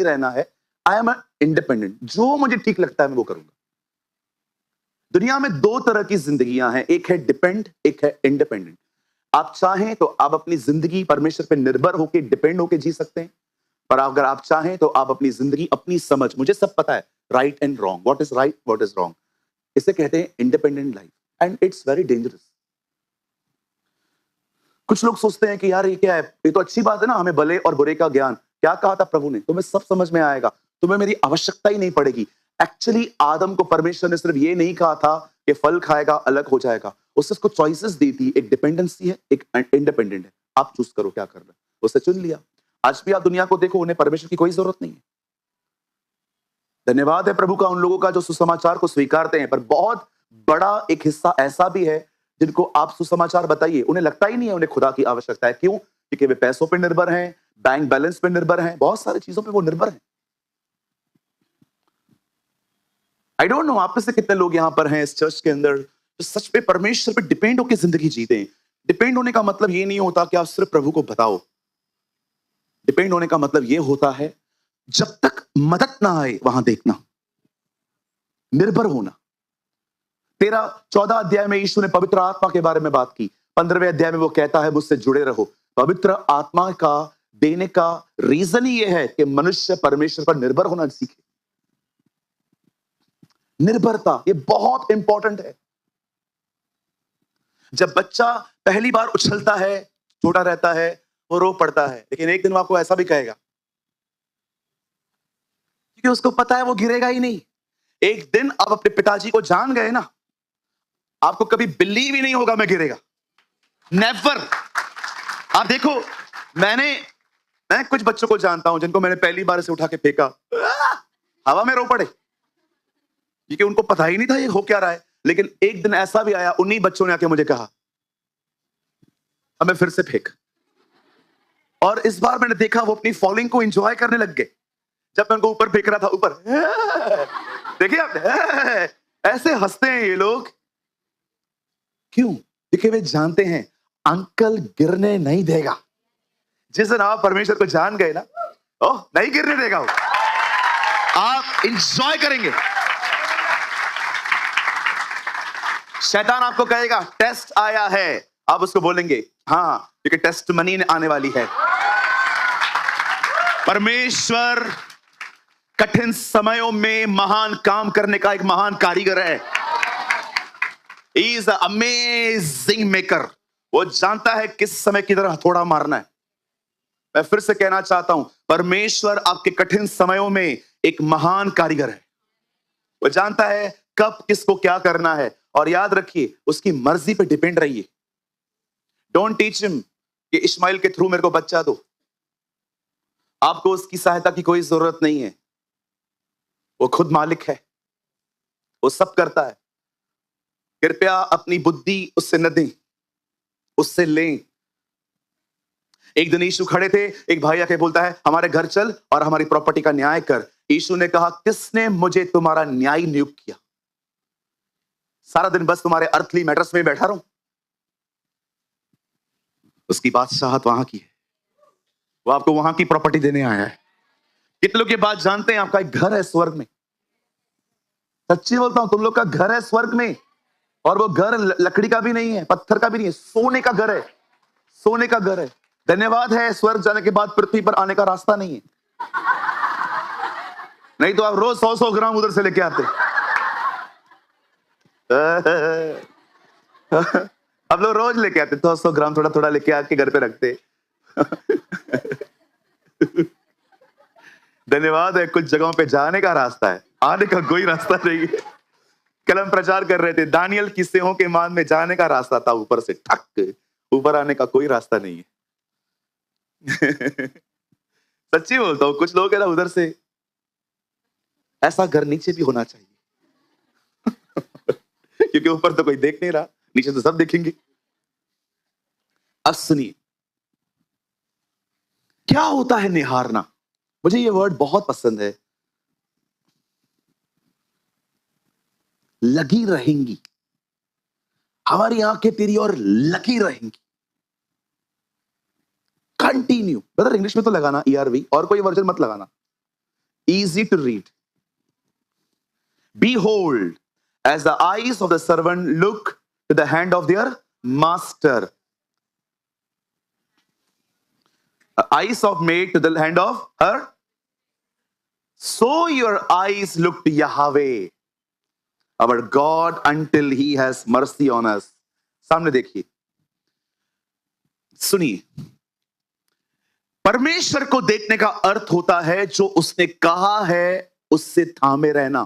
रहना है। I am independent, जो मुझे ठीक लगता है मैं वो करूंगा। दुनिया में दो तरह की जिंदगियां हैं, एक है डिपेंड, एक है इंडिपेंडेंट। आप चाहें तो आप अपनी जिंदगी परमेश्वर पे निर्भर होकर डिपेंड होकर जी सकते हैं, पर अगर आप चाहें तो आप अपनी जिंदगी अपनी समझ, मुझे सब पता है right and wrong, what is right what is wrong, इसे कहते हैं independent life, and it's very dangerous. कुछ लोग सोचते हैं कि यार ये क्या है, ये तो अच्छी बात है ना, हमें भले और बुरे का ज्ञान। क्या कहा था प्रभु ने? तुम्हें सब समझ में आएगा, तुम्हें मेरी आवश्यकता ही नहीं पड़ेगी। एक्चुअली आदम को परमेश्वर ने सिर्फ ये नहीं कहा था कि फल खाएगा अलग हो जाएगा, उसने उसको चॉइसेस दी थी, एक डिपेंडेंसी है, एक इंडिपेंडेंट है। आप चूज करो क्या करना है, उसने चुन लिया। आज भी आप दुनिया को देखो, उन्हें परमेश्वर की कोई जरूरत नहीं है। धन्यवाद है प्रभु का उन लोगों का जो सुसमाचार को स्वीकारते हैं, पर बहुत बड़ा एक हिस्सा ऐसा भी है जिनको आप सुसमाचार बताइए, उन्हें लगता ही नहीं है उन्हें खुदा की आवश्यकता है। क्यों? क्योंकि वे पैसों पर निर्भर हैं, बैंक बैलेंस पर निर्भर हैं, बहुत सारी चीजों पर वो निर्भर हैं। आई डोंट नो आप में से कितने लोग यहां पर हैं इस चर्च के अंदर जो सच में परमेश्वर पे डिपेंड होकर जिंदगी जीते हैं। डिपेंड होने का मतलब ये नहीं होता कि आप सिर्फ प्रभु को बताओ। डिपेंड होने का मतलब ये होता है जब तक मदद ना आए वहां देखना, निर्भर होना। 14 अध्याय में यीशु ने पवित्र आत्मा के बारे में बात की। 15वें अध्याय में वो कहता है मुझसे जुड़े रहो। पवित्र आत्मा का देने का रीजन ही ये है कि मनुष्य परमेश्वर पर निर्भर होना सीखे। निर्भरता ये बहुत इंपॉर्टेंट है। जब बच्चा पहली बार उछलता है, छोटा रहता है, वो रो पड़ता है, लेकिन एक दिन वो आपको ऐसा भी कहेगा क्योंकि उसको पता है वो गिरेगा ही नहीं। एक दिन आप अपने पिताजी को जान गए ना, आपको कभी बिलीव ही नहीं होगा मैं गिरेगा, नेवर। आप देखो, मैं कुछ बच्चों को जानता हूं जिनको मैंने पहली बार से उठा के फेंका, हवा में रो पड़े क्योंकि उनको पता ही नहीं था ये हो क्या रहा है। लेकिन एक दिन ऐसा भी आया, उन्हीं बच्चों ने आके मुझे कहा हमें फिर से फेंक, और इस बार मैंने देखा वो अपनी फॉलिंग को एंजॉय करने लग गए। जब मैं उनको ऊपर फेंक रहा था, ऊपर देखिए आप, ऐसे हंसते हैं ये लोग। क्यों? क्योंकि वे जानते हैं अंकल गिरने नहीं देगा। जिस दिन आप परमेश्वर को जान गए ना, ओह नहीं गिरने देगा वो, आप एंजॉय करेंगे। शैतान आपको कहेगा टेस्ट आया है, आप उसको बोलेंगे हाँ, क्योंकि टेस्ट मनी आने वाली है। परमेश्वर कठिन समयों में महान काम करने का एक महान कारीगर है। He is an amazing maker। वो जानता है किस समय किधर हथौड़ा मारना है। मैं फिर से कहना चाहता हूं, परमेश्वर आपके कठिन समयों में एक महान कारीगर है। वो जानता है कब किसको क्या करना है, और याद रखिए उसकी मर्जी पे डिपेंड रहिए। डोंट टीच हिम कि इस्माइल के थ्रू मेरे को बच्चा दो। आपको उसकी सहायता की कोई जरूरत नहीं है, वो खुद मालिक है, वो सब करता है। कृपया अपनी बुद्धि उससे न दें, उससे लें। एक दिन यीशु खड़े थे, एक भाई आके बोलता है हमारे घर चल और हमारी प्रॉपर्टी का न्याय कर। यीशु ने कहा किसने मुझे तुम्हारा न्याय नियुक्त किया? सारा दिन बस तुम्हारे अर्थली मैटर्स में बैठा रहूं? उसकी बादशाहत वहां की है, वो आपको वहां की प्रॉपर्टी देने आया है। कितने लोग ये बात जानते हैं आपका एक घर है स्वर्ग में? सच्ची बोलता हूं, तुम लोग का घर है स्वर्ग में, और वो घर लकड़ी का भी नहीं है, पत्थर का भी नहीं है, सोने का घर है। सोने का घर है। धन्यवाद है स्वर्ग जाने के बाद पृथ्वी पर आने का रास्ता नहीं है, नहीं तो आप रोज 100-100 ग्राम उधर से लेके आते। अब लोग रोज लेके आते, 100 ग्राम थोड़ा थोड़ा लेके आके घर पे रखते। धन्यवाद है कुछ जगहों पे जाने का रास्ता है, आने का कोई रास्ता नहीं है। कल हम प्रचार कर रहे थे, दानियल की सिंहों के मान में जाने का रास्ता था, ऊपर से ठक, ऊपर आने का कोई रास्ता नहीं है। सच्ची बोलता हूं, कुछ लोग है ना उधर से, ऐसा घर नीचे भी होना चाहिए। क्योंकि ऊपर तो कोई देख नहीं रहा, नीचे तो सब देखेंगे। अब सुनिए क्या होता है निहारना। मुझे ये वर्ड बहुत पसंद है, लगी रहेंगी। हमारी आंखें तेरी और लगी रहेंगी। कंटिन्यू, ब्रदर इंग्लिश में तो लगाना ERV, और कोई वर्जन मत लगाना। easy to read. Behold, as the eyes of the servant look to the hand of their master, eyes of maid to the hand of her, so your eyes look to Yahweh, our God, until he has mercy on us. सामने देखिए, सुनिए, परमेश्वर को देखने का अर्थ होता है जो उसने कहा है उससे थामे रहना,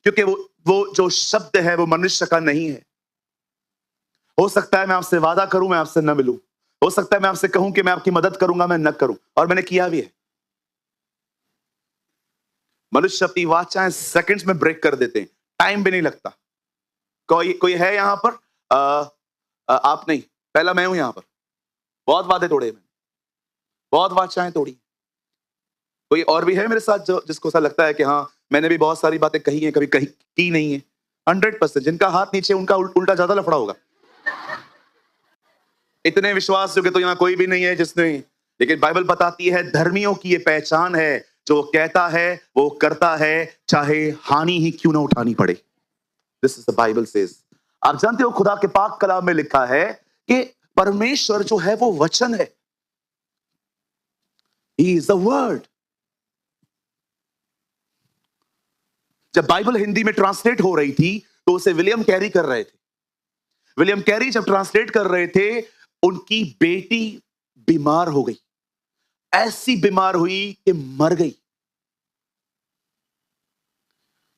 क्योंकि वो जो शब्द है वो मनुष्य का नहीं है। हो सकता है मैं आपसे वादा करूं, मैं आपसे न मिलूं। हो सकता है मैं आपसे कहूं कि मैं आपकी मदद करूंगा, मैं न करूं, और मैंने किया भी है। मनुष्य अपनी वाचाएं सेकंड्स में ब्रेक कर देते हैं, टाइम भी नहीं लगता। कोई है यहां पर? आप नहीं, पहला मैं हूं यहां पर। बहुत वादे तोड़े मैंने, बहुत वाचाएं तोड़ी। कोई और भी है मेरे साथ जो जिसको ऐसा लगता है कि हाँ मैंने भी बहुत सारी बातें कही हैं, कभी कही की नहीं है? 100%। जिनका हाथ नीचे उनका उल्टा ज्यादा लफड़ा होगा। इतने विश्वास योग्य तो यहाँ कोई भी नहीं है जिसने, लेकिन बाइबल बताती है धर्मियों की ये पहचान है, जो कहता है वो करता है, चाहे हानि ही क्यों ना उठानी पड़े। This is the Bible says. आप जानते हो खुदा के पाक कलाम में लिखा है कि परमेश्वर जो है वो वचन है। He is the word. जब बाइबल हिंदी में ट्रांसलेट हो रही थी तो उसे विलियम कैरी कर रहे थे। विलियम कैरी जब ट्रांसलेट कर रहे थे, उनकी बेटी बीमार हो गई, ऐसी बीमार हुई कि मर गई।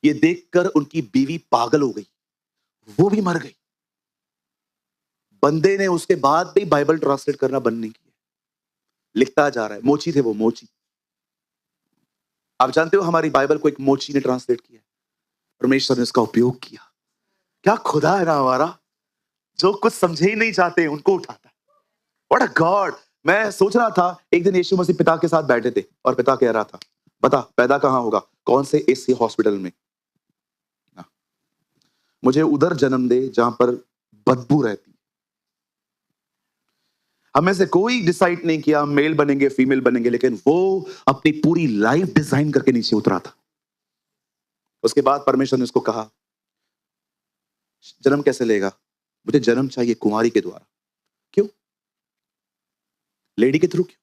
ये देखकर उनकी बीवी पागल हो गई, वो भी मर गई। बंदे ने उसके बाद भी बाइबल ट्रांसलेट करना बंद नहीं किया, लिखता जा रहा है। मोची थे वो, मोची। आप जानते हो हमारी बाइबल को एक मोची ने ट्रांसलेट किया, परमेश्वर ने उसका उपयोग किया। क्या खुदा है ना हमारा, जो कुछ समझे ही नहीं चाहते उनको उठाता है। What a God. मैं सोच रहा था एक दिन यीशु मसीह पिता के साथ बैठे थे और पिता कह रहा था, बता पैदा कहां होगा, कौन से एसी हॉस्पिटल में, मुझे उधर जन्म दे जहां पर बदबू रहती। हमें से कोई डिसाइड नहीं किया मेल बनेंगे फीमेल बनेंगे, लेकिन वो अपनी पूरी लाइफ डिजाइन करके नीचे उतरा था। उसके बाद परमेश्वर ने उसको कहा जन्म कैसे लेगा, मुझे जन्म चाहिए कुंवारी के द्वारा। क्यों? लेडी के थ्रू क्यों?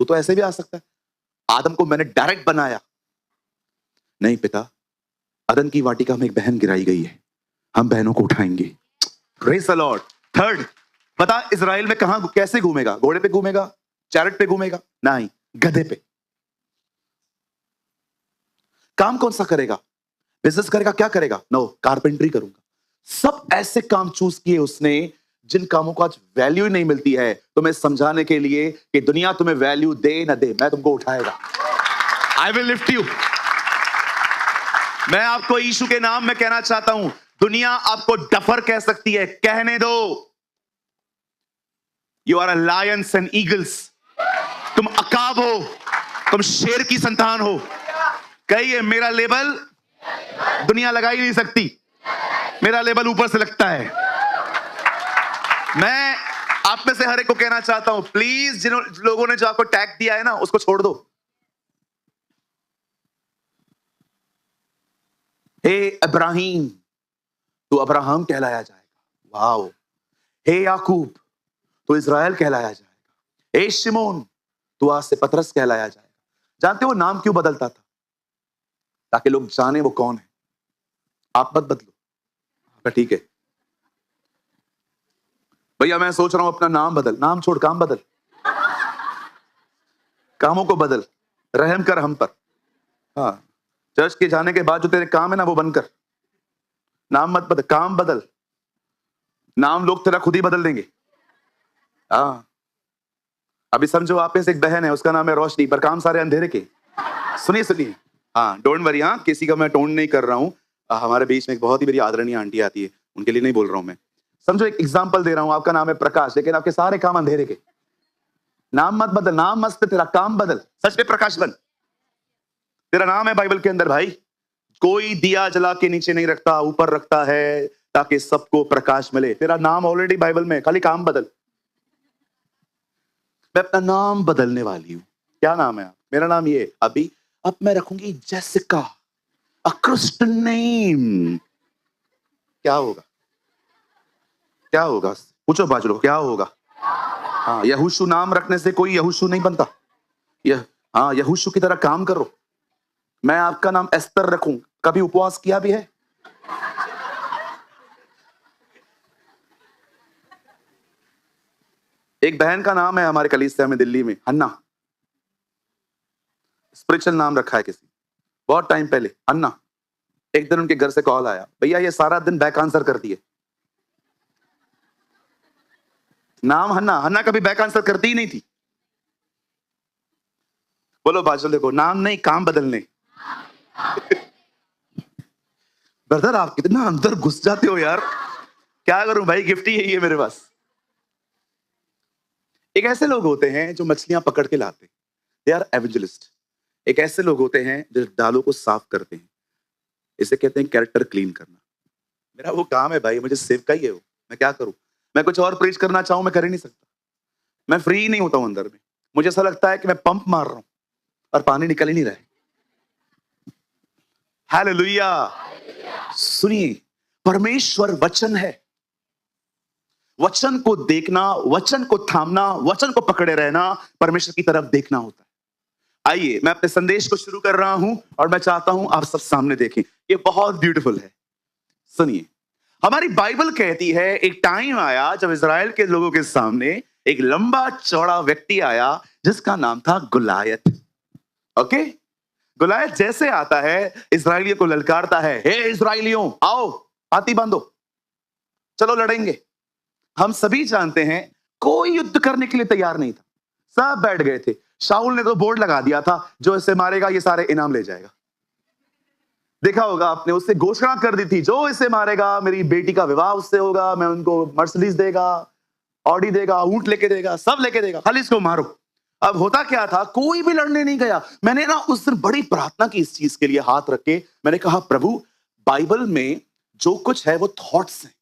तू तो ऐसे भी आ सकता है। आदम को मैंने डायरेक्ट बनाया। नहीं पिता, अदन की वाटिका में एक बहन गिराई गई है, हम बहनों को उठाएंगे। Praise the Lord. थर्ड, पता इजराइल में कहां कैसे घूमेगा? घोड़े पे घूमेगा, चैरेट पे घूमेगा? नहीं, गधे पे। काम कौन सा करेगा? बिजनेस करेगा? क्या करेगा? नो, कारपेंट्री करूंगा। सब ऐसे काम चूज किए उसने जिन कामों को आज वैल्यू नहीं मिलती है, तुम्हें समझाने के लिए कि दुनिया तुम्हें वैल्यू दे ना दे, मैं तुमको उठाएगा। I will lift you. मैं आपको यीशु के नाम में कहना चाहता हूं, दुनिया आपको डफर कह सकती है, कहने दो। You are a lions and eagles. तुम अकाब हो, तुम शेर की संतान हो। कहिए मेरा लेबल दुनिया लगा ही नहीं सकती, मेरा लेबल ऊपर से लगता है। मैं आप में से हर एक को कहना चाहता हूं, प्लीज जिन लोगों ने जो आपको टैग दिया है ना, उसको छोड़ दो। हे इब्राहिम, तू अब्राहम कहलाया जाएगा। वाओ। हे याकूब, तो इज़राइल कहलाया जाएगा। हे शिमोन, तू आज से पतरस कहलाया जाएगा। जानते हो नाम क्यों बदलता था? ताकि लोग जाने वो कौन है। आप मत बदलो। ठीक है भैया, मैं सोच रहा हूं अपना नाम बदल। नाम छोड़, काम बदल। कामों को बदल, रहम कर हम पर। हाँ, चर्च के जाने के बाद जो तेरे काम है ना वो बंद कर। नाम मत बदल, काम बदल। नाम लोग तेरा खुद ही बदल देंगे। हाँ, अभी समझो आप में से एक बहन है, उसका नाम है रोशनी, पर काम सारे अंधेरे के। सुनिए, हाँ डोंट वरी। हाँ, किसी का मैं टोन नहीं कर रहा हूँ। हमारे बीच में एक बहुत ही मेरी आदरणीय आंटी आती है, उनके लिए नहीं बोल रहा हूं मैं। समझो एक एग्जांपल दे रहा हूं, आपका नाम है प्रकाश, लेकिन आपके सारे काम अंधेरे के। नाम मत बदल, नाम मस्त, तेरा काम बदल। सच में प्रकाश बन। तेरा नाम है बाइबल के अंदर भाई। कोई दिया जला के नीचे नहीं रखता, ऊपर रखता है ताकि सबको प्रकाश मिले। तेरा नाम ऑलरेडी बाइबल में, खाली काम बदल। मैं अपना नाम बदलने वाली हूं। क्या नाम है आप? मेरा नाम ये अभी अब मैं रखूंगी जेसिका, अ क्रिस्टियन नेम। क्या होगा? क्या होगा? पूछो बाजू लोग, क्या होगा? हाँ, यहोशू नाम रखने से कोई यहोशू नहीं बनता। हाँ, यहोशू की तरह काम करो। मैं आपका नाम एस्तर रखूं, कभी उपवास किया भी है? एक बहन का नाम है हमारे कलीसिया में दिल्ली में, अन्ना। स्पिरिचुअल नाम रखा है किसी, बहुत टाइम पहले, अन्ना। एक दिन उनके घर से कॉल आया, भैया ये सारा दिन बैक आंसर करती है। नाम हन्ना, हन्ना कभी बैक आंसर करती ही नहीं थी। बोलो बाजू देखो, नाम नहीं काम बदलने। ब्रदर आप कितना अंदर घुस जाते हो यार, क्या करूं भाई, गिफ्ट ही है मेरे पास। एक ऐसे लोग होते हैं जो मछलियां पकड़ के लाते हैं, दे आर एवेंजलिस्ट। एक ऐसे लोग होते हैं जो डालों को साफ करते हैं, इसे कहते हैं कैरेक्टर क्लीन करना। मेरा वो काम है भाई, मुझे सेव का ही है वो। मैं क्या करूं? मैं कुछ और प्रीच करना चाहूं, मैं कर ही नहीं सकता। मैं फ्री नहीं होता हूं अंदर में। मुझे ऐसा लगता है कि मैं पंप मार रहा हूं और पानी निकल ही नहीं रहा है। हालेलुया। सुनिए, परमेश्वर वचन है। वचन को देखना, वचन को थामना, वचन को पकड़े रहना, परमेश्वर की तरफ देखना होता है। आइए, मैं अपने संदेश को शुरू कर रहा हूं और मैं चाहता हूं आप सब सामने देखें। ये बहुत ब्यूटीफुल है। सुनिए, हमारी बाइबल कहती है एक टाइम आया जब इजराइल के लोगों के सामने एक लंबा चौड़ा व्यक्ति आया जिसका नाम था गुलायत। ओके, गुलायत जैसे आता है इजराइलियों को ललकारता है, हे इजराइलियों आओ, हाथी बांधो, चलो लड़ेंगे। हम सभी जानते हैं कोई युद्ध करने के लिए तैयार नहीं था, सब बैठ गए थे। शाऊल ने तो बोर्ड लगा दिया था, जो इसे मारेगा ये सारे इनाम ले जाएगा। देखा होगा आपने, उससे घोषणा कर दी थी, जो इसे मारेगा मेरी बेटी का विवाह उससे होगा, मैं उनको मर्सिडीज देगा, ऑडी देगा, ऊंट लेके देगा, सब लेके देगा, खाली इसको मारो। अब होता क्या था, कोई भी लड़ने नहीं गया। मैंने ना उस दिन बड़ी प्रार्थना की इस चीज के लिए, हाथ रख के मैंने कहा, प्रभु बाइबल में जो कुछ है वो थॉट्स हैं,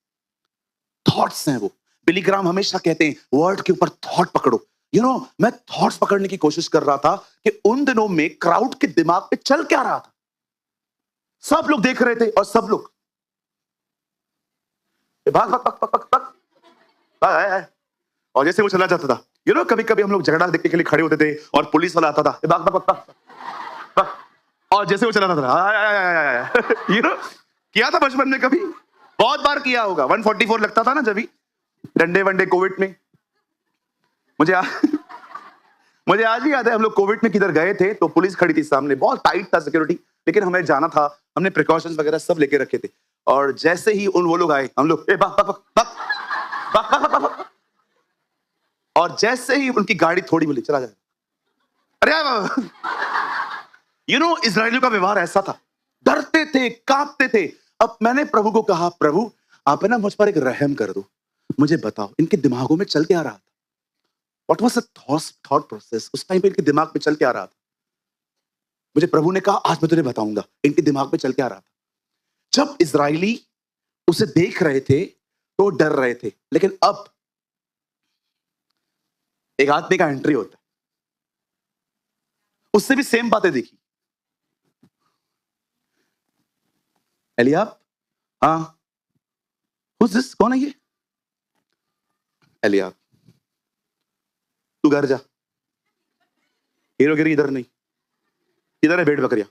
थॉट्स हैं वो। बिली ग्राम हमेशा कहते हैं वर्ड के ऊपर थॉट पकड़ो। मैं थॉट्स पकड़ने की कोशिश कर रहा था कि उन दिनों में क्राउड के दिमाग पे चल क्या रहा था। सब लोग देख रहे थे और सब लोग भाग भाग भाग भाग भाग भाग, और जैसे वो चला जाता था, कभी कभी हम लोग झगड़ा देखने के लिए खड़े होते थे और पुलिस वाला आता था, भाग भाग भाग भाग, और जैसे वो चला जाता था, किया था बचपन में, कभी बहुत बार किया होगा। 144 लगता था ना जब भी डंडे वंडे कोविड में। मुझे आज भी याद है, हम लोग कोविड में किधर गए थे तो पुलिस खड़ी थी सामने, बहुत टाइट था सिक्योरिटी, लेकिन हमें जाना था, हमने प्रिकॉशंस वगैरह सब लेके रखे थे। और जैसे ही वो लोग आए, हम लोग और जैसे ही उनकी गाड़ी थोड़ी बोली चला जाए, अरे इजराइलियों का व्यवहार ऐसा था, डरते थे, कांपते थे। अब मैंने प्रभु को कहा, प्रभु आप ना मुझ पर एक रहम कर दो, मुझे बताओ इनके दिमागों में चल क्या रहा था। What was the thought process? उस टाइम पे इनके दिमाग में चल क्या रहा था। मुझे प्रभु ने कहा, आज मैं तुझे बताऊंगा इनके दिमाग में चल क्या रहा था। जब इजरायली उसे देख रहे थे तो डर रहे थे, लेकिन अब एक आदमी का एंट्री होता है, उससे भी सेम बातें देखी। एलियाब, हाँ, who's this? कौन है ये? एलियाब, तू घर जा, हीरोगिरी इधर नहीं, इधर है भेड़ बकरियां,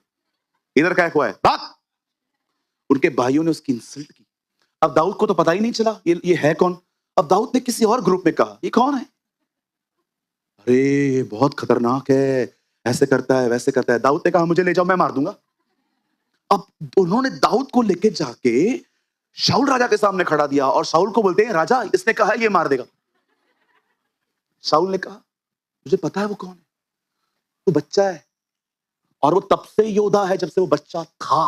इधर क्या हुआ है, भाग। उनके भाइयों ने उसकी इंसल्ट की। अब दाऊद को तो पता ही नहीं चला ये है कौन। अब दाऊद ने किसी और ग्रुप में कहा, ये कौन है? अरे ये बहुत खतरनाक है, ऐसे करता है वैसे करता है। दाऊद ने कहा, मुझे ले जाओ, मैं मार दूंगा। अब उन्होंने दाऊद को लेके जाके शाऊल राजा के सामने खड़ा दिया और शाऊल को बोलते हैं, राजा इसने कहा ये मार देगा। शाऊल ने कहा, मुझे पता है वो कौन है, वो बच्चा है, और वो तब से योद्धा है जब से वो बच्चा था।